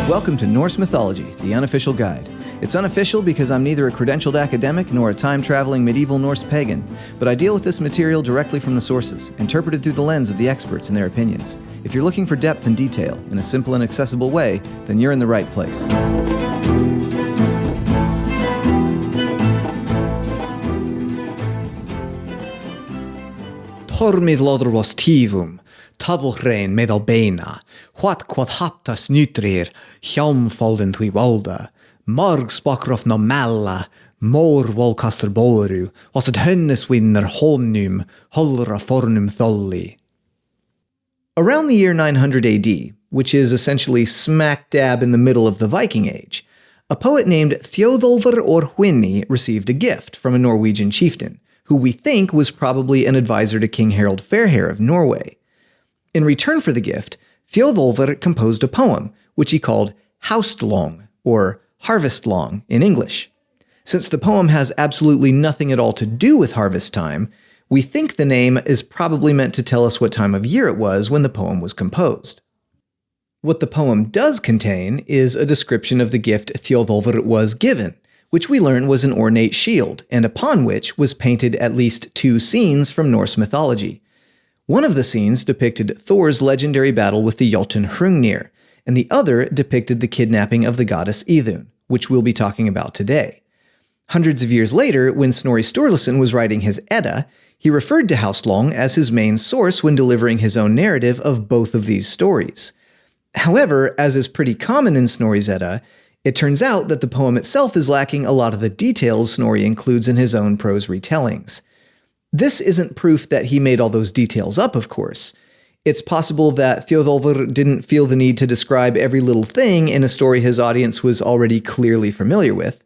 Welcome to Norse Mythology, the unofficial guide. It's unofficial because I'm neither a credentialed academic nor a time-traveling medieval Norse pagan, but I deal with this material directly from the sources, interpreted through the lens of the experts and their opinions. If you're looking for depth and detail in a simple and accessible way, then you're in the right place. Tormið Lóðurr was tífum, tadlhrein meðal beina, what quod haptas nutrir, hjálmfaldin thui valda, marg spakrof no mella, mor volkastar boru, was it hönneswinner honum, holra fornum tholli. Around the year 900 AD, which is essentially smack dab in the middle of the Viking Age, a poet named Þjóðólfr or Hwini received a gift from a Norwegian chieftain, who we think was probably an advisor to King Harald Fairhair of Norway. In return for the gift, Þjóðólfr composed a poem, which he called Haustlång, or Harvestlång in English. Since the poem has absolutely nothing at all to do with harvest time, we think the name is probably meant to tell us what time of year it was when the poem was composed. What the poem does contain is a description of the gift Þjóðólfr was given, which we learn was an ornate shield, and upon which was painted at least two scenes from Norse mythology. One of the scenes depicted Thor's legendary battle with the jÓtun Hrungnir, and the other depicted the kidnapping of the goddess Iðunn, which we'll be talking about today. Hundreds of years later, when Snorri Sturluson was writing his Edda, he referred to Haustlång as his main source when delivering his own narrative of both of these stories. However, as is pretty common in Snorri's Edda, it turns out that the poem itself is lacking a lot of the details Snorri includes in his own prose retellings. This isn't proof that he made all those details up, of course. It's possible that Þjóðólfr didn't feel the need to describe every little thing in a story his audience was already clearly familiar with.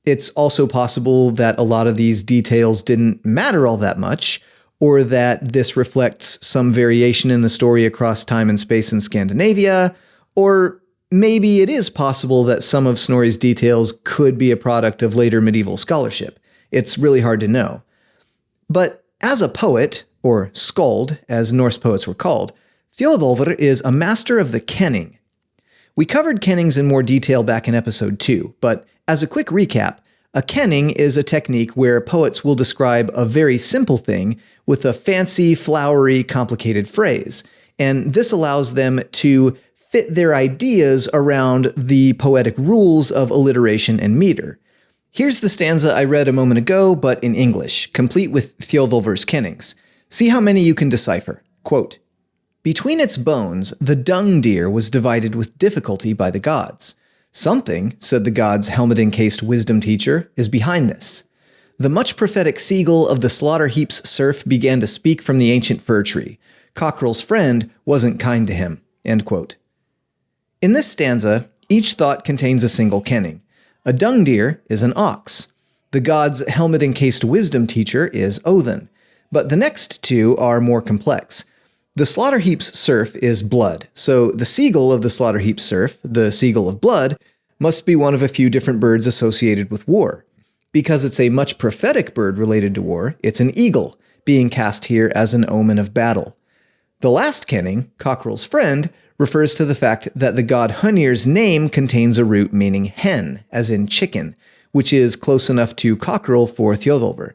It's also possible that a lot of these details didn't matter all that much, or that this reflects some variation in the story across time and space in Scandinavia, or maybe it is possible that some of Snorri's details could be a product of later medieval scholarship. It's really hard to know. But as a poet, or skald, as Norse poets were called, Þjóðólfr is a master of the kenning. We covered kennings in more detail back in episode 2, but as a quick recap, a kenning is a technique where poets will describe a very simple thing with a fancy, flowery, complicated phrase, and this allows them to fit their ideas around the poetic rules of alliteration and meter. Here's the stanza I read a moment ago, but in English, complete with Þjóðólfr's kennings. See how many you can decipher. Quote, "Between its bones, the dung deer was divided with difficulty by the gods. Something, said the gods' helmet-encased wisdom teacher, is behind this. The much prophetic seagull of the slaughter heap's surf began to speak from the ancient fir tree. Cockerel's friend wasn't kind to him." End quote. In this stanza, each thought contains a single kenning. A dung deer is an ox. The god's helmet-encased wisdom teacher is Óðinn. But the next two are more complex. The slaughter heap's surf is blood, so the seagull of the slaughter heap's surf, the seagull of blood, must be one of a few different birds associated with war. Because it's a much prophetic bird related to war, it's an eagle, being cast here as an omen of battle. The last kenning, Cockerel's friend, refers to the fact that the god Hrungnir's name contains a root meaning hen, as in chicken, which is close enough to cockerel for Þjóðólfr.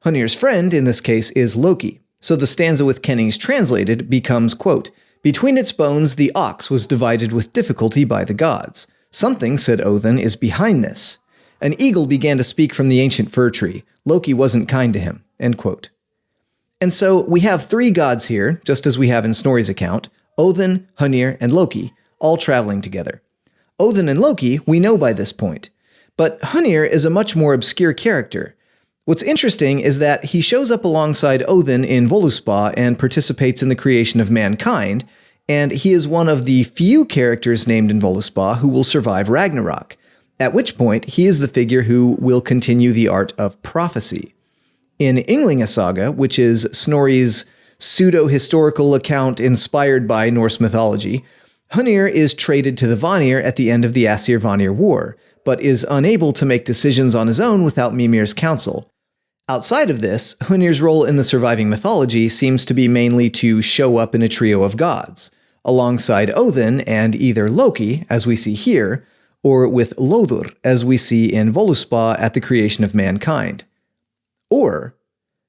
Hrungnir's friend, in this case, is Loki, so the stanza with kennings translated becomes, quote, "Between its bones the ox was divided with difficulty by the gods. Something, said Óðinn, is behind this. An eagle began to speak from the ancient fir tree. Loki wasn't kind to him." End quote. And so we have three gods here, just as we have in Snorri's account, Óðinn, Hrungnir, and Loki, all traveling together. Óðinn and Loki we know by this point, but Hrungnir is a much more obscure character. What's interesting is that he shows up alongside Óðinn in Völuspá and participates in the creation of mankind, and he is one of the few characters named in Völuspá who will survive Ragnarok, at which point he is the figure who will continue the art of prophecy. In Ynglinga Saga, which is Snorri's pseudo-historical account inspired by Norse mythology, Hrungnir is traded to the Vanir at the end of the Aesir-Vanir War, but is unable to make decisions on his own without Mimir's counsel. Outside of this, Hrungnir's role in the surviving mythology seems to be mainly to show up in a trio of gods, alongside Odin and either Loki, as we see here, or with Lóðurr, as we see in Völuspá at the creation of mankind. Or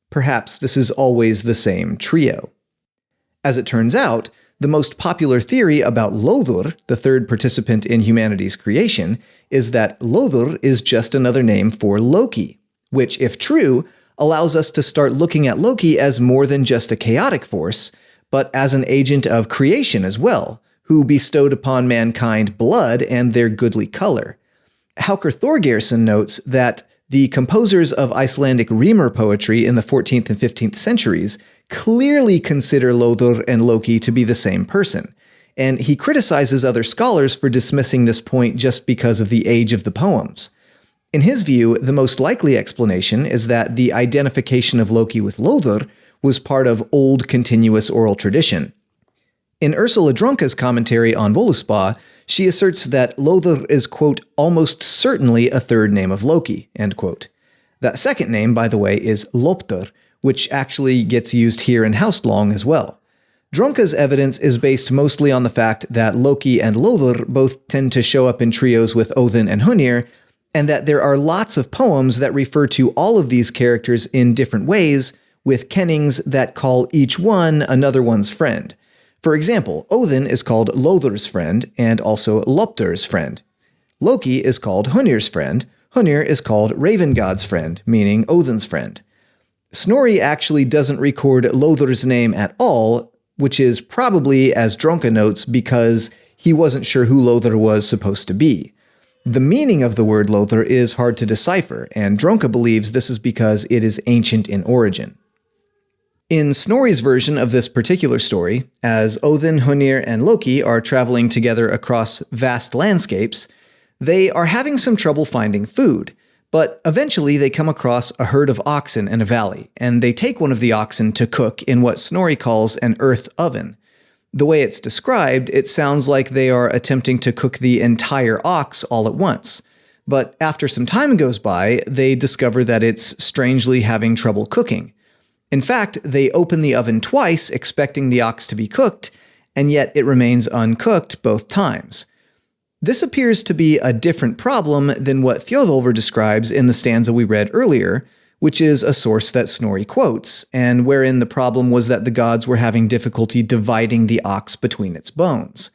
perhaps this is always the same trio. As it turns out, the most popular theory about Lóðurr, the third participant in humanity's creation, is that Lóðurr is just another name for Loki, which, if true, allows us to start looking at Loki as more than just a chaotic force, but as an agent of creation as well, who bestowed upon mankind blood and their goodly color. Haukur Þorgeirsson notes that the composers of Icelandic Rímur poetry in the 14th and 15th centuries clearly consider Lóðurr and Loki to be the same person, and he criticizes other scholars for dismissing this point just because of the age of the poems. In his view, the most likely explanation is that the identification of Loki with Lóðurr was part of old continuous oral tradition. In Ursula Dronke's commentary on Völuspá, she asserts that Lóðurr is, quote, almost certainly a third name of Loki, end quote. That second name, by the way, is Lóptur, which actually gets used here in Haustlång as well. Dronke's evidence is based mostly on the fact that Loki and Lóðurr both tend to show up in trios with Odin and Hrungnir, and that there are lots of poems that refer to all of these characters in different ways, with kennings that call each one another one's friend. For example, Odin is called Lóðurr's friend, and also Loptur's friend. Loki is called Hrungnir's friend. Hrungnir is called Raven God's friend, meaning Odin's friend. Snorri actually doesn't record Lóðurr's name at all, which is probably, as Dronke notes, because he wasn't sure who Lóðurr was supposed to be. The meaning of the word Lóðurr is hard to decipher, and Dronke believes this is because it is ancient in origin. In Snorri's version of this particular story, as Odin, Hrungnir, and Loki are traveling together across vast landscapes, they are having some trouble finding food, but eventually they come across a herd of oxen in a valley, and they take one of the oxen to cook in what Snorri calls an earth oven. The way it's described, it sounds like they are attempting to cook the entire ox all at once. But after some time goes by, they discover that it's strangely having trouble cooking. In fact, they open the oven twice expecting the ox to be cooked, and yet it remains uncooked both times. This appears to be a different problem than what Þjóðólfr describes in the stanza we read earlier, which is a source that Snorri quotes, and wherein the problem was that the gods were having difficulty dividing the ox between its bones.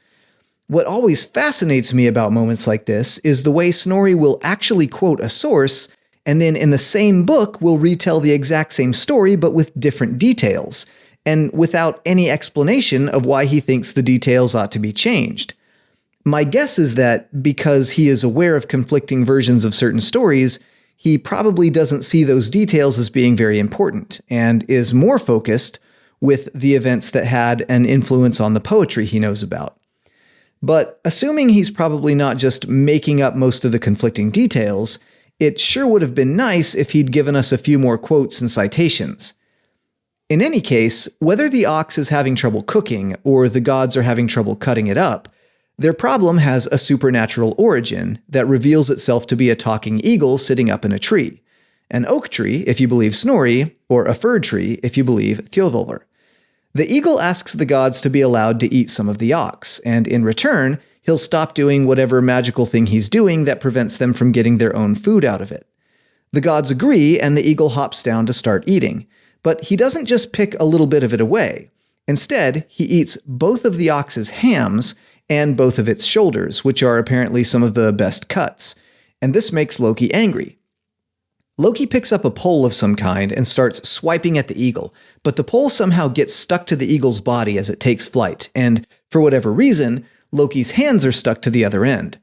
What always fascinates me about moments like this is the way Snorri will actually quote a source, and then in the same book will retell the exact same story but with different details, and without any explanation of why he thinks the details ought to be changed. My guess is that because he is aware of conflicting versions of certain stories, he probably doesn't see those details as being very important, and is more focused with the events that had an influence on the poetry he knows about. But assuming he's probably not just making up most of the conflicting details, it sure would have been nice if he'd given us a few more quotes and citations. In any case, whether the ox is having trouble cooking or the gods are having trouble cutting it up, their problem has a supernatural origin that reveals itself to be a talking eagle sitting up in a tree, an oak tree if you believe Snorri, or a fir tree if you believe Þjóðólfr. The eagle asks the gods to be allowed to eat some of the ox, and in return, he'll stop doing whatever magical thing he's doing that prevents them from getting their own food out of it. The gods agree, and the eagle hops down to start eating, but he doesn't just pick a little bit of it away. Instead, he eats both of the ox's hams and both of its shoulders, which are apparently some of the best cuts, and this makes Loki angry. Loki picks up a pole of some kind and starts swiping at the eagle, but the pole somehow gets stuck to the eagle's body as it takes flight, and for whatever reason, Loki's hands are stuck to the other end.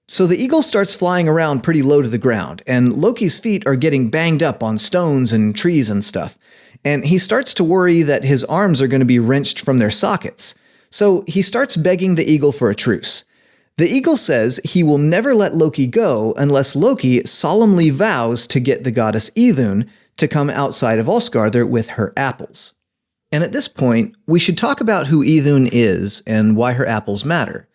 So the eagle starts flying around pretty low to the ground, and Loki's feet are getting banged up on stones and trees and stuff, and he starts to worry that his arms are going to be wrenched from their sockets. So he starts begging the eagle for a truce. The eagle says he will never let Loki go unless Loki solemnly vows to get the goddess Iðunn to come outside of Ásgarður with her apples. And at this point, we should talk about who Iðunn is and why her apples matter.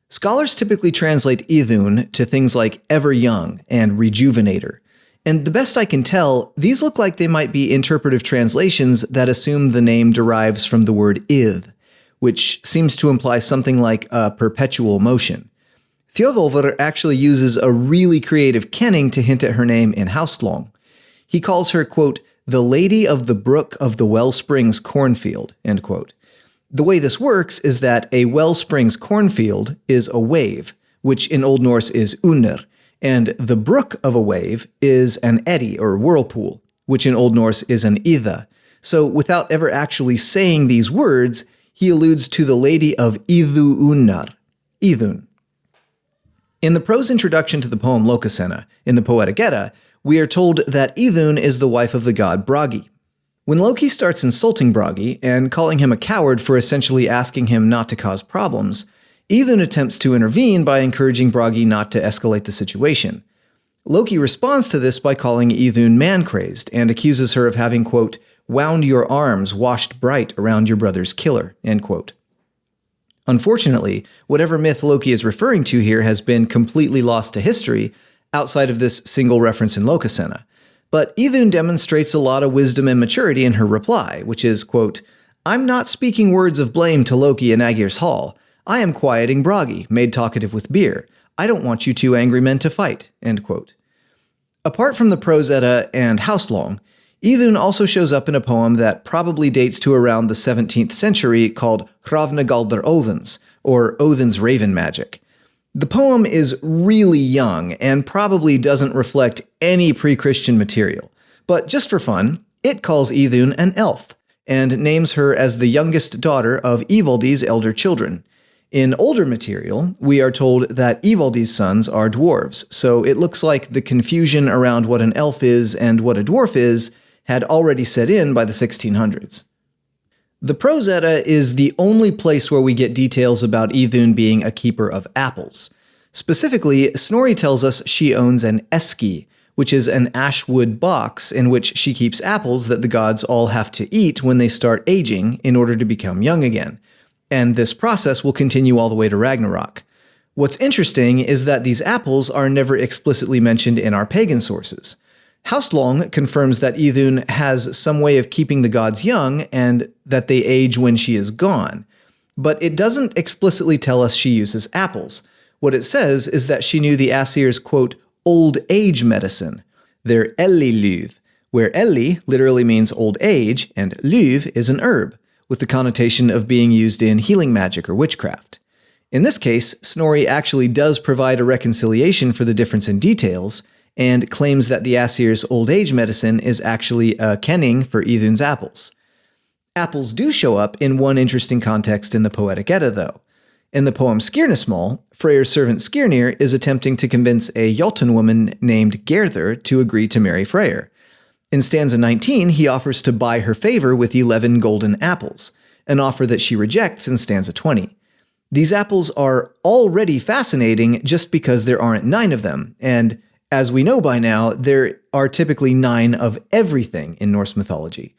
Scholars typically translate Iðunn to things like ever young and rejuvenator. And the best I can tell, these look like they might be interpretive translations that assume the name derives from the word Ið, which seems to imply something like a perpetual motion. Þjóðólfr actually uses a really creative kenning to hint at her name in Haustlång. He calls her, quote, the lady of the brook of the wellsprings cornfield, end quote. The way this works is that a wellsprings cornfield is a wave, which in Old Norse is unr, and the brook of a wave is an eddy or whirlpool, which in Old Norse is an Ida. So without ever actually saying these words, he alludes to the lady of Iðunnar, Iðunn. In the prose introduction to the poem Lokasenna, in the Poetic Edda, we are told that Iðunn is the wife of the god Bragi. When Loki starts insulting Bragi and calling him a coward for essentially asking him not to cause problems, Iðunn attempts to intervene by encouraging Bragi not to escalate the situation. Loki responds to this by calling Iðunn man-crazed and accuses her of having, quote, wound your arms washed bright around your brother's killer, end quote. Unfortunately, whatever myth Loki is referring to here has been completely lost to history outside of this single reference in Lokasenna. But Iðunn demonstrates a lot of wisdom and maturity in her reply, which is, quote, I'm not speaking words of blame to Loki in Aegir's hall. I am quieting Bragi, made talkative with beer. I don't want you two angry men to fight, end quote. Apart from the Prose Edda and Haustlång, Iðunn also shows up in a poem that probably dates to around the 17th century called Hrafnagaldr Óðins, or Odin's Raven Magic. The poem is really young and probably doesn't reflect any pre-Christian material, but just for fun, it calls Iðunn an elf, and names her as the youngest daughter of Ivaldi's elder children. In older material, we are told that Ivaldi's sons are dwarves, so it looks like the confusion around what an elf is and what a dwarf is had already set in by the 1600s. The Prose Edda is the only place where we get details about Iðunn being a keeper of apples. Specifically, Snorri tells us she owns an eski, which is an ashwood box in which she keeps apples that the gods all have to eat when they start aging in order to become young again. And this process will continue all the way to Ragnarok. What's interesting is that these apples are never explicitly mentioned in our pagan sources. Haustlång confirms that Iðunn has some way of keeping the gods young and that they age when she is gone. But it doesn't explicitly tell us she uses apples. What it says is that she knew the Aesir's, quote, old age medicine, their elli-lyf, where elli literally means old age and lyf is an herb, with the connotation of being used in healing magic or witchcraft. In this case, Snorri actually does provide a reconciliation for the difference in details, and claims that the Aesir's old age medicine is actually a kenning for Iðunn's apples. Apples do show up in one interesting context in the Poetic Edda, though. In the poem Skirnismál, Freyr's servant Skirnir is attempting to convince a jÓtun woman named Gerður to agree to marry Freyr. In stanza 19, he offers to buy her favor with 11 golden apples, an offer that she rejects in stanza 20. These apples are already fascinating just because there aren't 9 of them, and as we know by now, there are typically 9 of everything in Norse mythology.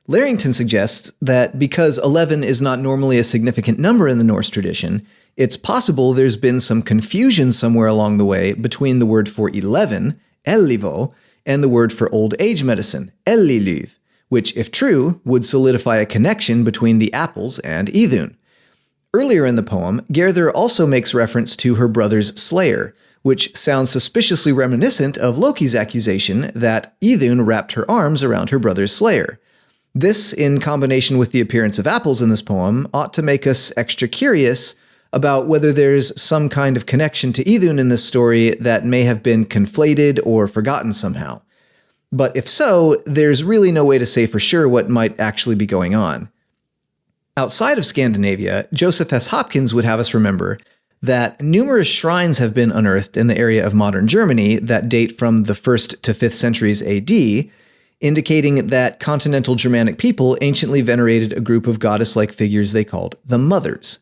Larrington suggests that because 11 is not normally a significant number in the Norse tradition, it's possible there's been some confusion somewhere along the way between the word for 11, ellivo, and the word for old age medicine, ellilyf, which, if true, would solidify a connection between the apples and Iðunn. Earlier in the poem, Gerður also makes reference to her brother's slayer, which sounds suspiciously reminiscent of Loki's accusation that Iðunn wrapped her arms around her brother's slayer. This, in combination with the appearance of apples in this poem, ought to make us extra curious about whether there's some kind of connection to Iðunn in this story that may have been conflated or forgotten somehow. But if so, there's really no way to say for sure what might actually be going on. Outside of Scandinavia, Joseph S. Hopkins would have us remember that numerous shrines have been unearthed in the area of modern Germany that date from the 1st to 5th centuries AD, indicating that continental Germanic people anciently venerated a group of goddess-like figures they called the Mothers.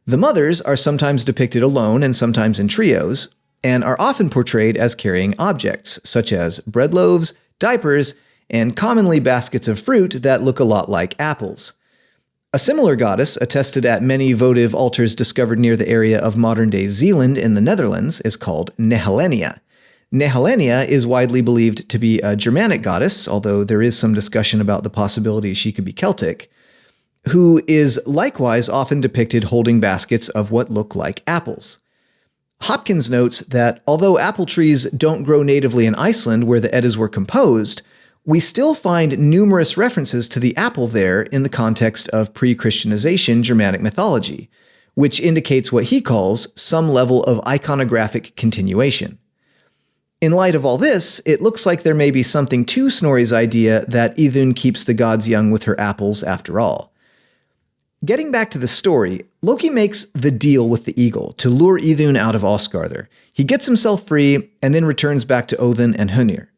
The Mothers are sometimes depicted alone and sometimes in trios, and are often portrayed as carrying objects, such as bread loaves, diapers, and commonly baskets of fruit that look a lot like apples. A similar goddess, attested at many votive altars discovered near the area of modern-day Zeeland in the Netherlands, is called Nehelenia. Nehelenia is widely believed to be a Germanic goddess, although there is some discussion about the possibility she could be Celtic. who is likewise often depicted holding baskets of what look like apples. Hopkins notes that although apple trees don't grow natively in Iceland where the Eddas were composed, we still find numerous references to the apple there in the context of pre-Christianization Germanic mythology, which indicates what he calls some level of iconographic continuation. In light of all this, it looks like there may be something to Snorri's idea that Iðunn keeps the gods young with her apples after all. Getting back to the story, Loki makes the deal with the eagle to lure Iðunn out of Ásgarður. He gets himself free and then returns back to Óðinn and Hönnir.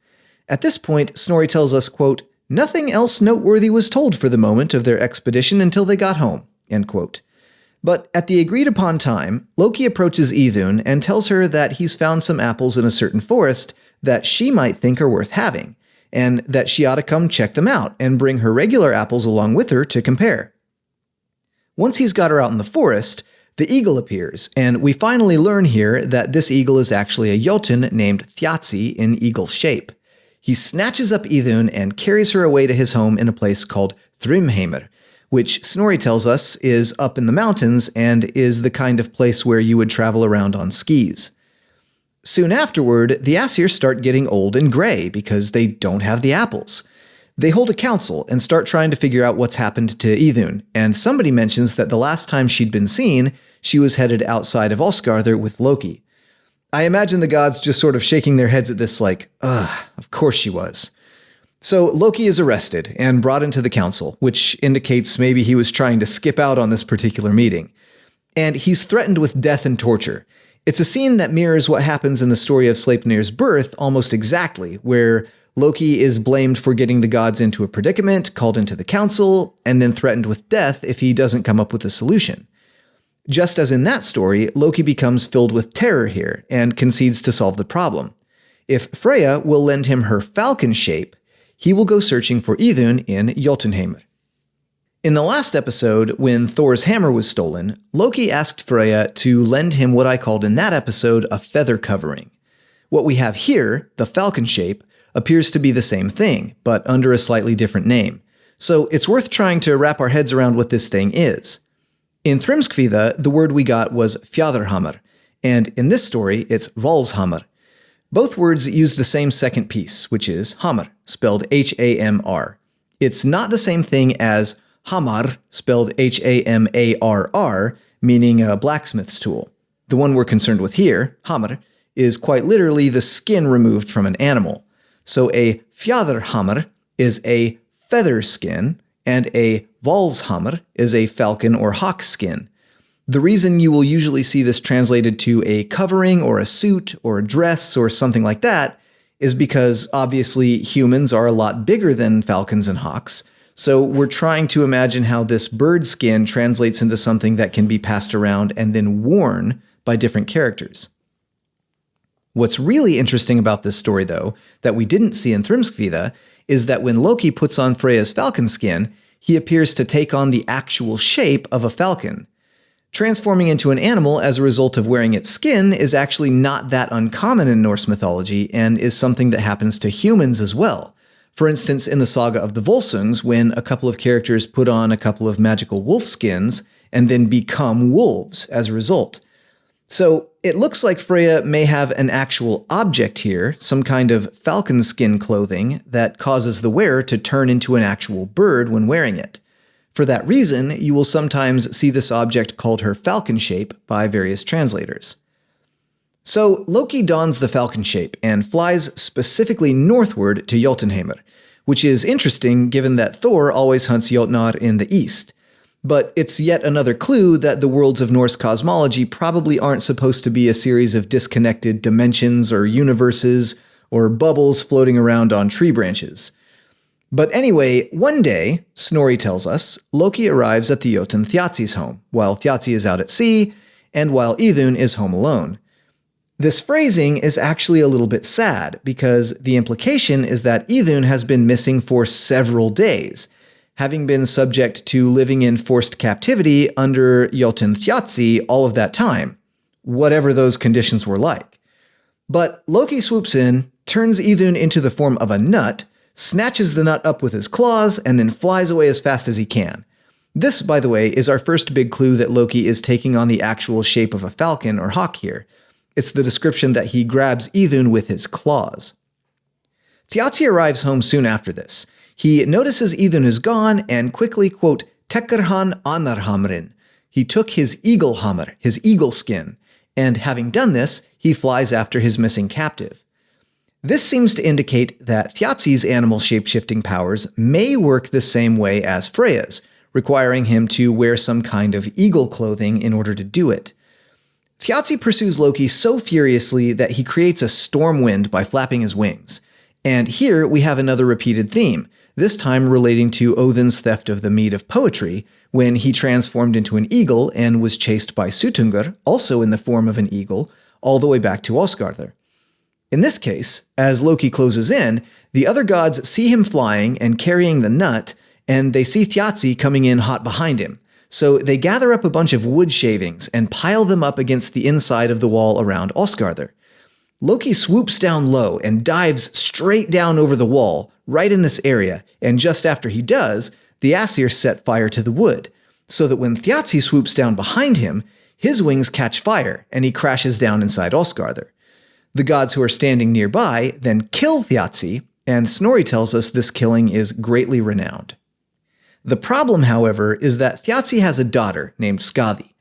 At this point, Snorri tells us, quote, "Nothing else noteworthy was told for the moment of their expedition until they got home," end quote. But at the agreed-upon time, Loki approaches Iðunn and tells her that he's found some apples in a certain forest that she might think are worth having, and that she ought to come check them out and bring her regular apples along with her to compare. Once he's got her out in the forest, the eagle appears, and we finally learn here that this eagle is actually a jոտun named Thjatsi in eagle shape. He snatches up Iðunn and carries her away to his home in a place called Thrymheimr, which Snorri tells us is up in the mountains and is the kind of place where you would travel around on skis. Soon afterward, the Aesir start getting old and gray because they don't have the apples. They hold a council and start trying to figure out what's happened to Iðunn, and somebody mentions that the last time she'd been seen, she was headed outside of Ásgarður with Loki. I imagine the gods just sort of shaking their heads at this like, of course she was. So Loki is arrested and brought into the council, which indicates maybe he was trying to skip out on this particular meeting. And he's threatened with death and torture. It's a scene that mirrors what happens in the story of Sleipnir's birth almost exactly, where Loki is blamed for getting the gods into a predicament, called into the council, and then threatened with death if he doesn't come up with a solution. Just as in that story, Loki becomes filled with terror here and concedes to solve the problem. If Freyja will lend him her falcon shape, he will go searching for Iðunn in Jotunheimr. In the last episode, when Thor's hammer was stolen, Loki asked Freyja to lend him what I called in that episode a feather covering. What we have here, the falcon shape, appears to be the same thing, but under a slightly different name. So it's worth trying to wrap our heads around what this thing is. In Thrymskvida, the word we got was fjaðrhamr, and in this story, it's waelhraefn. Both words use the same second piece, which is hamr, spelled H-A-M-R. It's not the same thing as hamar, spelled H-A-M-A-R-R, meaning a blacksmith's tool. The one we're concerned with here, hamr, is quite literally the skin removed from an animal. So a fjaðrhamr is a feather skin, and a waelhraefn is a falcon or hawk skin. The reason you will usually see this translated to a covering or a suit or a dress or something like that is because obviously humans are a lot bigger than falcons and hawks, so we're trying to imagine how this bird skin translates into something that can be passed around and then worn by different characters. What's really interesting about this story, though, that we didn't see in Thrymskvida, is that when Loki puts on Freyja's falcon skin, he appears to take on the actual shape of a falcon. Transforming into an animal as a result of wearing its skin is actually not that uncommon in Norse mythology and is something that happens to humans as well. For instance, in the saga of the Volsungs, when a couple of characters put on a couple of magical wolf skins and then become wolves as a result. So it looks like Freyja may have an actual object here, some kind of falcon skin clothing that causes the wearer to turn into an actual bird when wearing it. For that reason, you will sometimes see this object called her falcon shape by various translators. So Loki dons the falcon shape and flies specifically northward to Jotunheimr, which is interesting given that Thor always hunts Jotnar in the east. But it's yet another clue that the worlds of Norse cosmology probably aren't supposed to be a series of disconnected dimensions or universes or bubbles floating around on tree branches. But anyway, one day, Snorri tells us, Loki arrives at the Jotun Thjatsi's home, while Thjatsi is out at sea, and while Iðunn is home alone. This phrasing is actually a little bit sad, because the implication is that Iðunn has been missing for several days, having been subject to living in forced captivity under Jotun Thjatsi all of that time, whatever those conditions were like. But Loki swoops in, turns Iðunn into the form of a nut, snatches the nut up with his claws, and then flies away as fast as he can. This, by the way, is our first big clue that Loki is taking on the actual shape of a falcon or hawk here. It's the description that he grabs Iðunn with his claws. Thjazi arrives home soon after this. He notices Iðunn is gone and quickly, quote, tekur hann annar hamrin. He took his eagle hammer, his eagle skin, and having done this, he flies after his missing captive. This seems to indicate that Thjazi's animal shape-shifting powers may work the same way as Freyja's, requiring him to wear some kind of eagle clothing in order to do it. Thjazi pursues Loki so furiously that he creates a storm wind by flapping his wings. And here we have another repeated theme, this time relating to Odin's theft of the mead of poetry, when he transformed into an eagle and was chased by Suttungr, also in the form of an eagle, all the way back to Asgardr. In this case, as Loki closes in, the other gods see him flying and carrying the nut, and they see Thjazi coming in hot behind him. So they gather up a bunch of wood shavings and pile them up against the inside of the wall around Asgardr. Loki swoops down low and dives straight down over the wall, right in this area, and just after he does, the Aesir set fire to the wood, so that when Thjazi swoops down behind him, his wings catch fire and he crashes down inside Asgardr. The gods who are standing nearby then kill Thjazi, and Snorri tells us this killing is greatly renowned. The problem, however, is that Thjazi has a daughter named Skaði,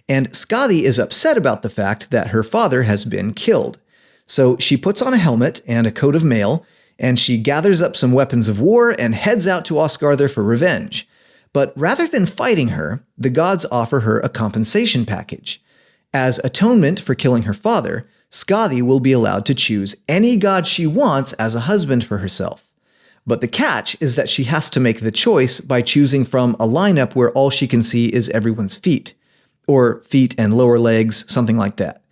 and Skaði is upset about the fact that her father has been killed. So she puts on a helmet and a coat of mail, and she gathers up some weapons of war and heads out to Asgardr for revenge. But rather than fighting her, the gods offer her a compensation package. As atonement for killing her father, Skaði will be allowed to choose any god she wants as a husband for herself. But the catch is that she has to make the choice by choosing from a lineup where all she can see is everyone's feet. Or feet and lower legs, something like that.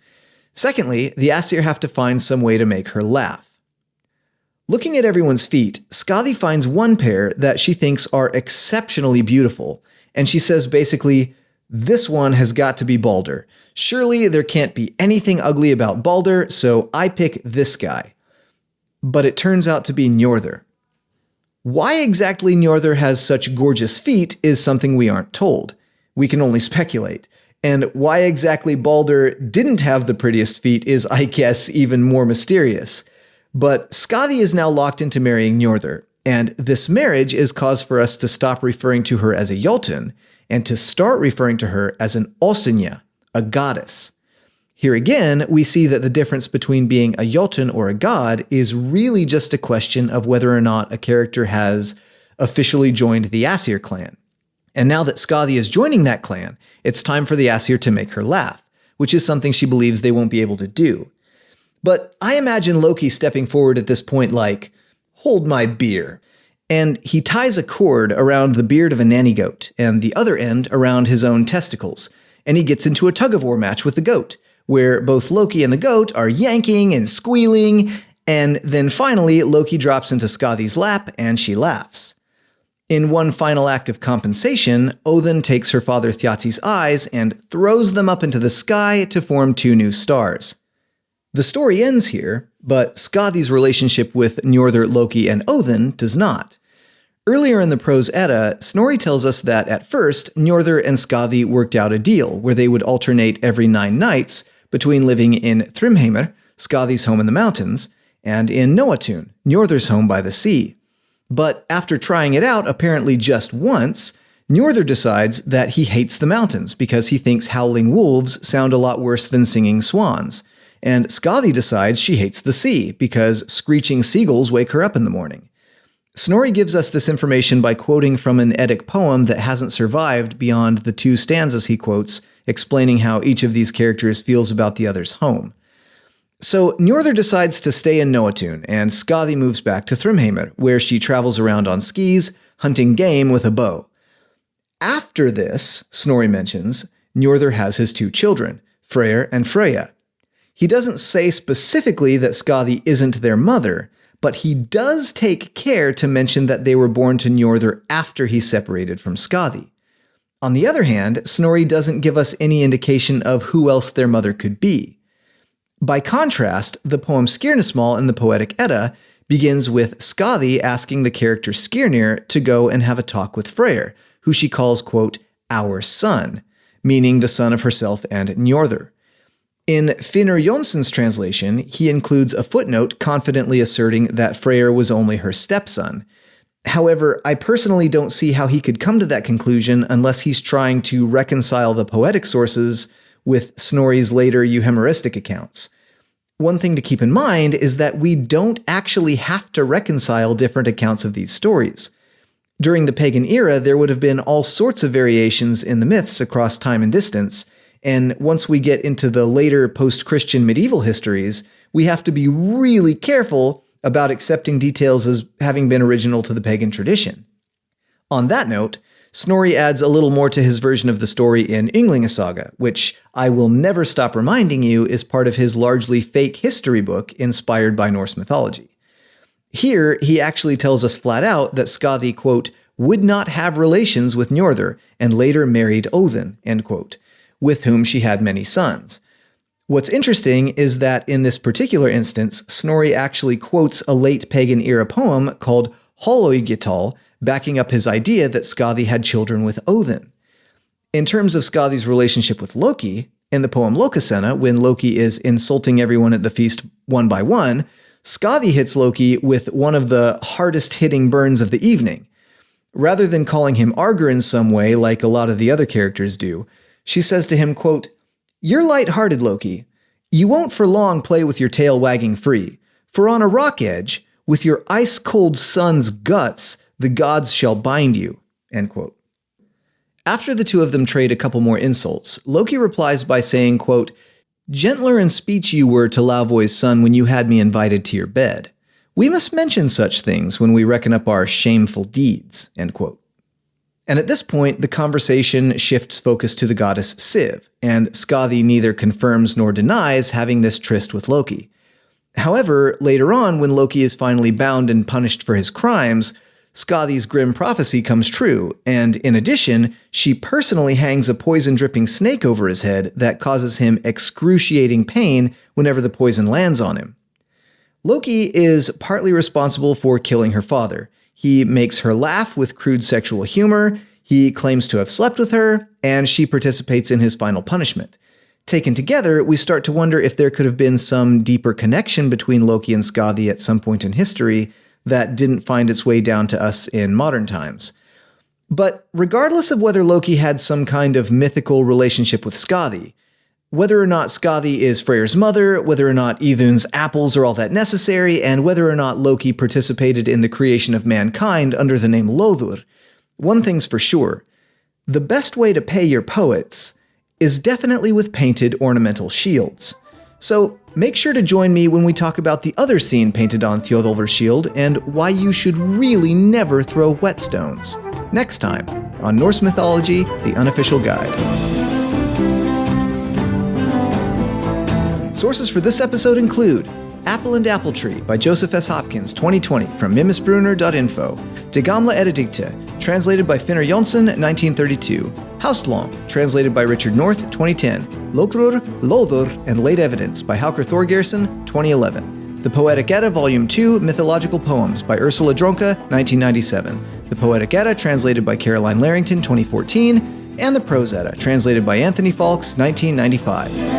Secondly, the Aesir have to find some way to make her laugh. Looking at everyone's feet, Skaði finds one pair that she thinks are exceptionally beautiful, and she says basically, this one has got to be Baldur. Surely there can't be anything ugly about Baldur, so I pick this guy. But it turns out to be Njörður. Why exactly Njörður has such gorgeous feet is something we aren't told. We can only speculate. And why exactly Baldur didn't have the prettiest feet is, I guess, even more mysterious. But Skaði is now locked into marrying Njörður, and this marriage is cause for us to stop referring to her as a jÓtun and to start referring to her as an Ósinja, a goddess. Here again, we see that the difference between being a jÓtun or a god is really just a question of whether or not a character has officially joined the Aesir clan. And now that Skaði is joining that clan, it's time for the Aesir to make her laugh, which is something she believes they won't be able to do. But I imagine Loki stepping forward at this point like, hold my beer. And he ties a cord around the beard of a nanny goat and the other end around his own testicles, and he gets into a tug-of-war match with the goat, where both Loki and the goat are yanking and squealing, and then finally Loki drops into Skadi's lap and she laughs. In one final act of compensation, Odin takes her father Thjazi's eyes and throws them up into the sky to form two new stars. The story ends here, but Skadi's relationship with Njörður, Loki, and Odin does not. Earlier in the Prose Edda, Snorri tells us that at first, Njörður and Skaði worked out a deal where they would alternate every 9 nights between living in Thrymheimr, Skadi's home in the mountains, and in Nóatún, Njörður's home by the sea. But after trying it out apparently just once, Njörður decides that he hates the mountains because he thinks howling wolves sound a lot worse than singing swans. And Skaði decides she hates the sea because screeching seagulls wake her up in the morning. Snorri gives us this information by quoting from an Eddic poem that hasn't survived beyond the 2 stanzas he quotes, explaining how each of these characters feels about the other's home. So Njörður decides to stay in Nóatún, and Skaði moves back to Thrymheimr, where she travels around on skis, hunting game with a bow. After this, Snorri mentions, Njörður has his 2 children, Freyr and Freyja. He doesn't say specifically that Skaði isn't their mother, but he does take care to mention that they were born to Njörður after he separated from Skaði. On the other hand, Snorri doesn't give us any indication of who else their mother could be. By contrast, the poem Skirnismál in the Poetic Edda begins with Skaði asking the character Skirnir to go and have a talk with Freyr, who she calls, quote, our son, meaning the son of herself and Njörður. In Finnur Jónsson's translation, he includes a footnote confidently asserting that Freyr was only her stepson. However, I personally don't see how he could come to that conclusion unless he's trying to reconcile the poetic sources with Snorri's later euhemeristic accounts. One thing to keep in mind is that we don't actually have to reconcile different accounts of these stories. During the pagan era, there would have been all sorts of variations in the myths across time and distance, and once we get into the later post-Christian medieval histories, we have to be really careful about accepting details as having been original to the pagan tradition. On that note, Snorri adds a little more to his version of the story in Ynglinga Saga, which I will never stop reminding you is part of his largely fake history book inspired by Norse mythology. Here, he actually tells us flat out that Skaði, quote, would not have relations with Njörður and later married Óðinn, end quote, with whom she had many sons. What's interesting is that in this particular instance, Snorri actually quotes a late pagan era poem called Hólögital, backing up his idea that Skaði had children with Óðinn. In terms of Skadi's relationship with Loki, in the poem Lokasenna, when Loki is insulting everyone at the feast one by one, Skaði hits Loki with one of the hardest-hitting burns of the evening. Rather than calling him Arger in some way like a lot of the other characters do, she says to him, quote, you're light-hearted, Loki. You won't for long play with your tail wagging free, for on a rock edge, with your ice-cold son's guts, the gods shall bind you, end quote. After the two of them trade a couple more insults, Loki replies by saying, quote, gentler in speech you were to Lauvoi's son when you had me invited to your bed. We must mention such things when we reckon up our shameful deeds, end quote. And at this point, the conversation shifts focus to the goddess Siv, and Skaði neither confirms nor denies having this tryst with Loki. However, later on, when Loki is finally bound and punished for his crimes, Skadi's grim prophecy comes true, and in addition, she personally hangs a poison-dripping snake over his head that causes him excruciating pain whenever the poison lands on him. Loki is partly responsible for killing her father. He makes her laugh with crude sexual humor, he claims to have slept with her, and she participates in his final punishment. Taken together, we start to wonder if there could have been some deeper connection between Loki and Skaði at some point in history that didn't find its way down to us in modern times. But regardless of whether Loki had some kind of mythical relationship with Skaði, whether or not Skaði is Freyr's mother, whether or not Iðunn's apples are all that necessary, and whether or not Loki participated in the creation of mankind under the name Lóðurr, one thing's for sure. The best way to pay your poets is definitely with painted ornamental shields. So make sure to join me when we talk about the other scene painted on Þjóðólfr's shield and why you should really never throw whetstones. Next time on Norse Mythology, the Unofficial Guide. Sources for this episode include Apple and Apple Tree by Joseph S. Hopkins, 2020, from mimisbrunnr.info. Gamle Eddadigte, translated by Finnur Jónsson, 1932. Haustlång, translated by Richard North, 2010. Lokrur, Lóðurr, and Late Evidence by Haukur Þorgeirsson, 2011. The Poetic Edda, Volume 2, Mythological Poems by Ursula Dronke, 1997. The Poetic Edda, translated by Carolyne Larrington, 2014. And the Prose Edda, translated by Anthony Faulkes, 1995.